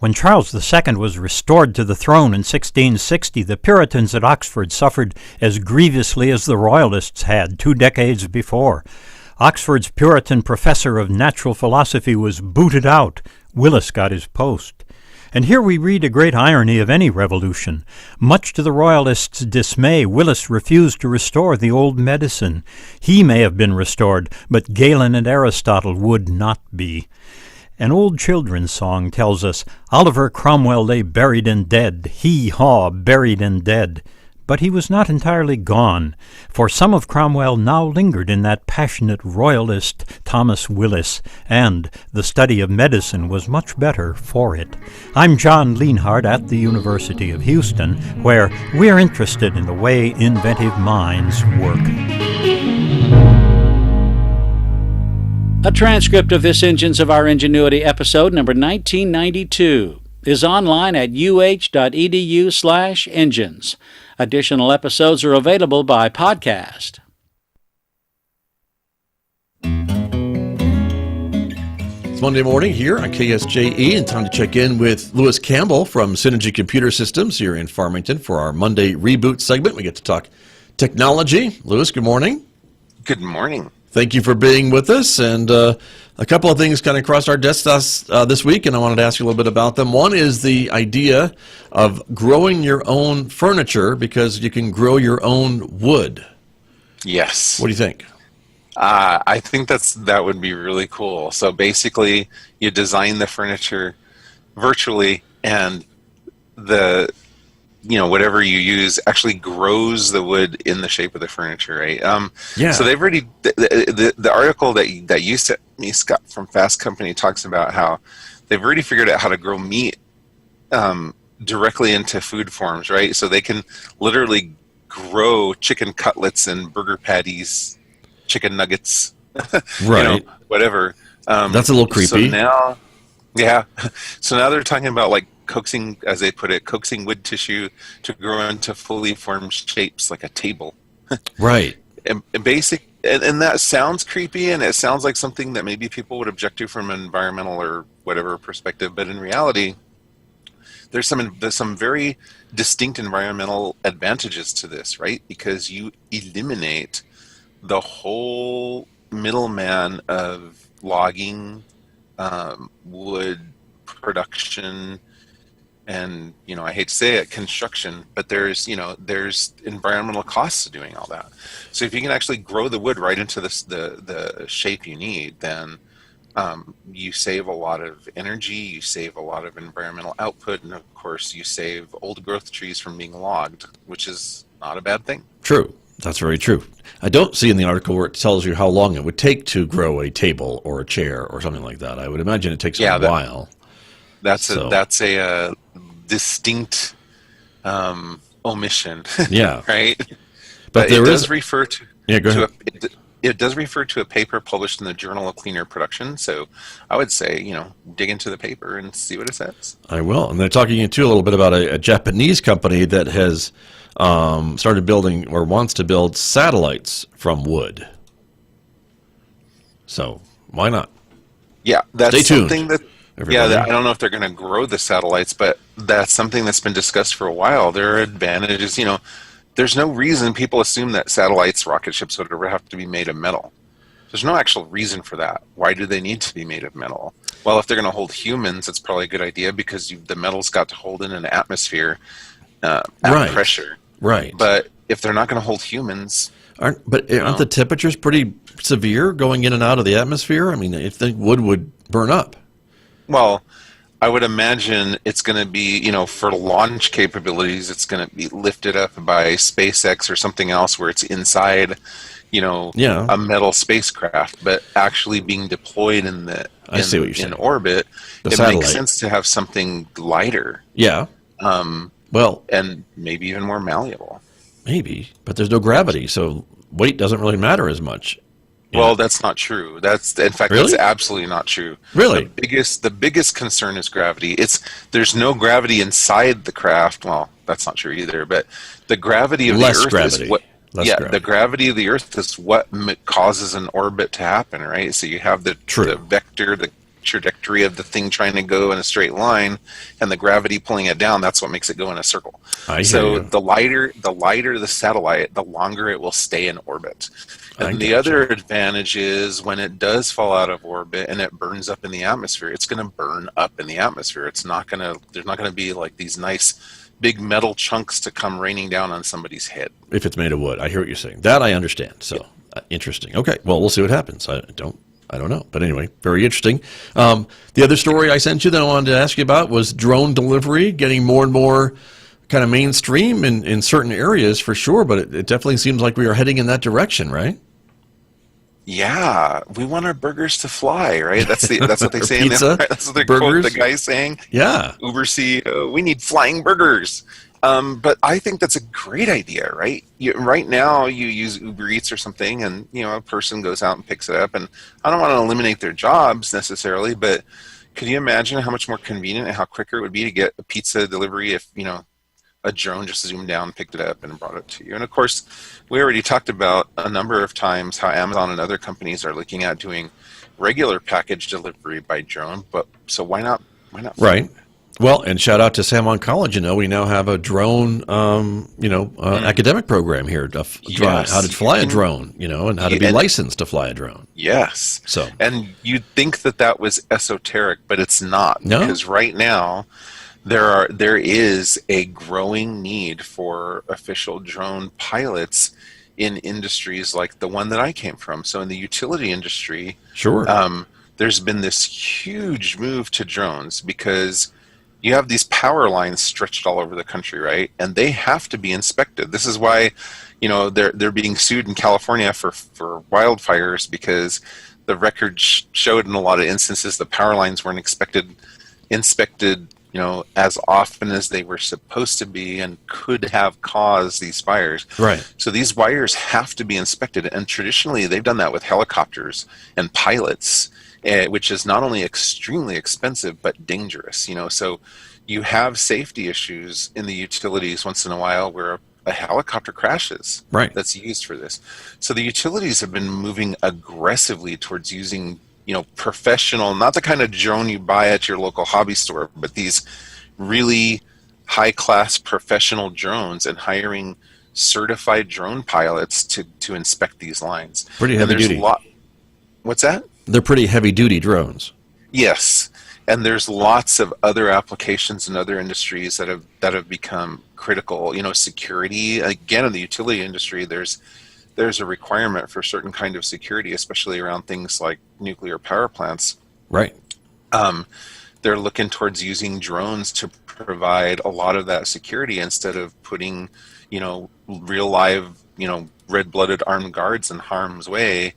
When Charles II was restored to the throne in 1660, the Puritans at Oxford suffered as grievously as the Royalists had 2 decades before. Oxford's Puritan professor of natural philosophy was booted out. Willis got his post. And here we read a great irony of any revolution. Much to the Royalists' dismay, Willis refused to restore the old medicine. He may have been restored, but Galen and Aristotle would not be. An old children's song tells us, Oliver Cromwell lay buried and dead, hee-haw, buried and dead. But he was not entirely gone, for some of Cromwell now lingered in that passionate royalist Thomas Willis, and the study of medicine was much better for it. I'm John Lienhardt at the University of Houston, where we're interested in the way inventive minds work. A transcript of this Engines of Our Ingenuity episode number 1992 is online at uh.edu/engines. Additional episodes are available by podcast. It's Monday morning here on KSJE, and time to check in with Lewis Campbell from Synergy Computer Systems here in Farmington for our Monday Reboot segment. We get to talk technology. Lewis, good morning. Good morning. Thank you for being with us, and a couple of things kind of crossed our desks this week, and I wanted to ask you a little bit about them. One is the idea of growing your own furniture because you can grow your own wood. Yes. What do you think? I think that would be really cool. So basically, you design the furniture virtually, and whatever you use actually grows the wood in the shape of the furniture, right? Yeah. So they've already the article that you sent me, Scott, from Fast Company, talks about how they've already figured out how to grow meat directly into food forms, right? So they can literally grow chicken cutlets and burger patties, chicken nuggets, right? Whatever. That's a little creepy. So now they're talking about like coaxing, as they put it, coaxing wood tissue to grow into fully formed shapes like a table. Right. And that sounds creepy, and it sounds like something that maybe people would object to from an environmental or whatever perspective. But in reality, there's some very distinct environmental advantages to this, right? Because you eliminate the whole middleman of logging, wood production, and I hate to say it, construction, but there's environmental costs to doing all that. So if you can actually grow the wood right into the shape you need, then you save a lot of energy, you save a lot of environmental output, and of course you save old growth trees from being logged, which is not a bad thing. True. That's very true. I don't see in the article where it tells you how long it would take to grow a table or a chair or something like that. I would imagine it takes a while. That's a distinct omission. Yeah. Right? But it does refer to go ahead. It does refer to a paper published in the Journal of Cleaner Production. So I would say, dig into the paper and see what it says. I will. And they're talking too a little bit about a Japanese company that has started building or wants to build satellites from wood. So why not? Yeah, that's Stay tuned, something that. everybody. Yeah, I don't know if they're going to grow the satellites, but that's something that's been discussed for a while. There are advantages. There's no reason people assume that satellites, rocket ships, whatever, have to be made of metal. There's no actual reason for that. Why do they need to be made of metal? Well, if they're going to hold humans, it's probably a good idea because the metal's got to hold in an atmosphere at pressure. Right. But if they're not going to hold humans... Aren't the temperatures pretty severe going in and out of the atmosphere? I mean, if the wood would burn up. Well, I would imagine it's going to be, for launch capabilities, it's going to be lifted up by SpaceX or something else where it's inside, a metal spacecraft, but actually being deployed in orbit, makes sense to have something lighter. Yeah. And maybe even more malleable. Maybe, but there's no gravity, so weight doesn't really matter as much. Well, that's not true. That's absolutely not true. Really? The biggest concern is gravity. There's no gravity inside the craft. Well, that's not true either. But the gravity of the Earth is what. The gravity of the Earth is what causes an orbit to happen, right? So you have the vector, the trajectory of the thing trying to go in a straight line, and the gravity pulling it down, that's what makes it go in a circle. So the lighter the satellite, the longer it will stay in orbit. And the other advantage is when it does fall out of orbit and it burns up in the atmosphere, it's going to burn up in the atmosphere. There's not going to be like these nice big metal chunks to come raining down on somebody's head. If it's made of wood. I hear what you're saying. That I understand. So interesting. Okay. Well, we'll see what happens. I don't know. But anyway, very interesting. The other story I sent you that I wanted to ask you about was drone delivery, getting more and more kind of mainstream in certain areas for sure, but it definitely seems like we are heading in that direction, right? Yeah, we want our burgers to fly, right? That's what they say. Pizza, that's what they burgers. quote the guy saying. Yeah, Uber CEO, we need flying burgers. But I think that's a great idea, right? Right now, you use Uber Eats or something, and a person goes out and picks it up. And I don't want to eliminate their jobs necessarily, but could you imagine how much more convenient and how quicker it would be to get a pizza delivery if a drone just zoomed down, picked it up, and brought it to you? And of course, we already talked about a number of times how Amazon and other companies are looking at doing regular package delivery by drone. But so why not? Right. Well, and shout out to San Juan College. We now have a drone, academic program here to how to fly a drone, and how to be licensed to fly a drone. Yes. So, and you'd think that was esoteric, but it's not. No. Because right now, there is a growing need for official drone pilots in industries like the one that I came from. So in the utility industry, sure, there's been this huge move to drones because you have these power lines stretched all over the country, right? And they have to be inspected. This is why, they're being sued in California for wildfires, because the record showed in a lot of instances the power lines weren't inspected as often as they were supposed to be and could have caused these fires. Right. So these wires have to be inspected, and traditionally they've done that with helicopters and pilots, which is not only extremely expensive but dangerous. So you have safety issues in the utilities once in a while where a helicopter crashes. Right. That's used for this. So the utilities have been moving aggressively towards using professional, not the kind of drone you buy at your local hobby store, but these really high-class professional drones, and hiring certified drone pilots to inspect these lines. Pretty heavy duty. What's that? They're pretty heavy-duty drones. Yes, and there's lots of other applications in other industries that have become critical. Security, again, in the utility industry, there's a requirement for certain kind of security, especially around things like nuclear power plants. Right. They're looking towards using drones to provide a lot of that security instead of putting, real live, red-blooded armed guards in harm's way.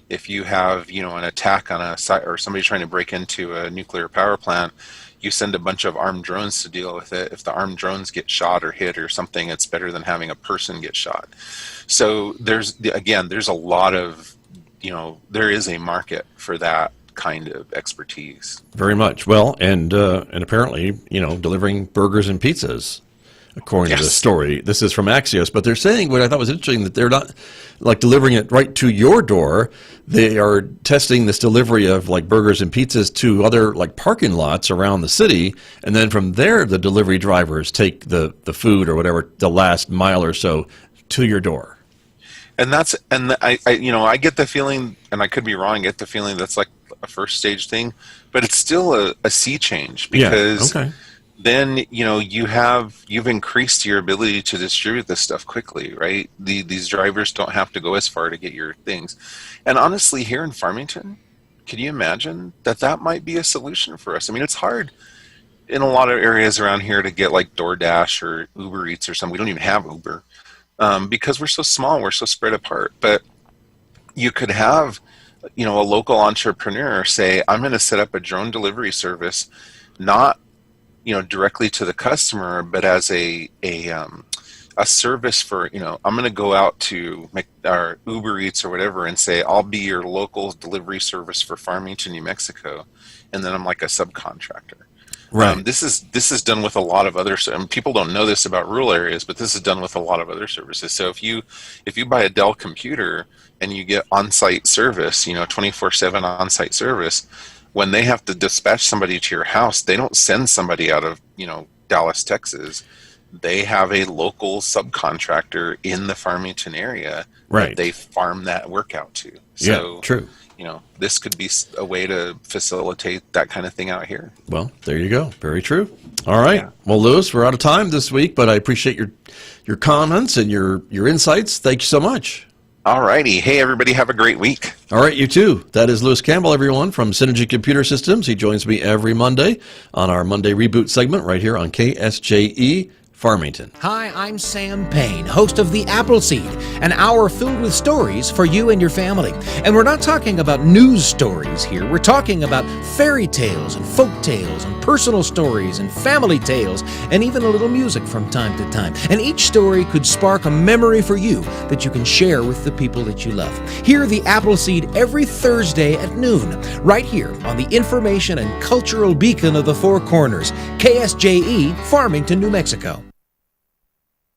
If you have, an attack on a site or somebody trying to break into a nuclear power plant, you send a bunch of armed drones to deal with it. If the armed drones get shot or hit or something, it's better than having a person get shot. So there's a lot of, there is a market for that kind of expertise. Very much. Well, and apparently, delivering burgers and pizzas, according to the story. This is from Axios, but they're saying what I thought was interesting, that they're not like delivering it right to your door. They are testing this delivery of like burgers and pizzas to other like parking lots around the city, and then from there the delivery drivers take the food or whatever, the last mile or so, to your door. And I get the feeling, and I could be wrong, I get the feeling that's like a first stage thing, but it's still a sea change, because then you've increased your ability to distribute this stuff quickly, right? These drivers don't have to go as far to get your things. And honestly, here in Farmington, can you imagine that might be a solution for us? I mean, it's hard in a lot of areas around here to get like DoorDash or Uber Eats or something. We don't even have Uber because we're so small, we're so spread apart. But you could have, a local entrepreneur say, I'm going to set up a drone delivery service, not directly to the customer, but as a service for, I'm going to go out to make our Uber Eats or whatever and say, I'll be your local delivery service for Farmington, New Mexico. And then I'm like a subcontractor. Right. This is done with a lot of other, and people don't know this about rural areas, but this is done with a lot of other services. So if you buy a Dell computer and you get on-site service, 24/7 on-site service, when they have to dispatch somebody to your house, they don't send somebody out of, Dallas, Texas. They have a local subcontractor in the Farmington area that they farm that work out to. So, yeah, true. This could be a way to facilitate that kind of thing out here. Well, there you go. Very true. All right. Yeah. Well, Lewis, we're out of time this week, but I appreciate your comments and your insights. Thank you so much. All righty. Hey, everybody, have a great week. All right, you too. That is Lewis Campbell, everyone, from Synergy Computer Systems. He joins me every Monday on our Monday Reboot segment right here on KSJE Farmington. Hi, I'm Sam Payne, host of The Appleseed, an hour filled with stories for you and your family. And we're not talking about news stories here. We're talking about fairy tales and folk tales and personal stories and family tales and even a little music from time to time. And each story could spark a memory for you that you can share with the people that you love. Hear The Appleseed every Thursday at noon, right here on the information and cultural beacon of the Four Corners, KSJE, Farmington, New Mexico.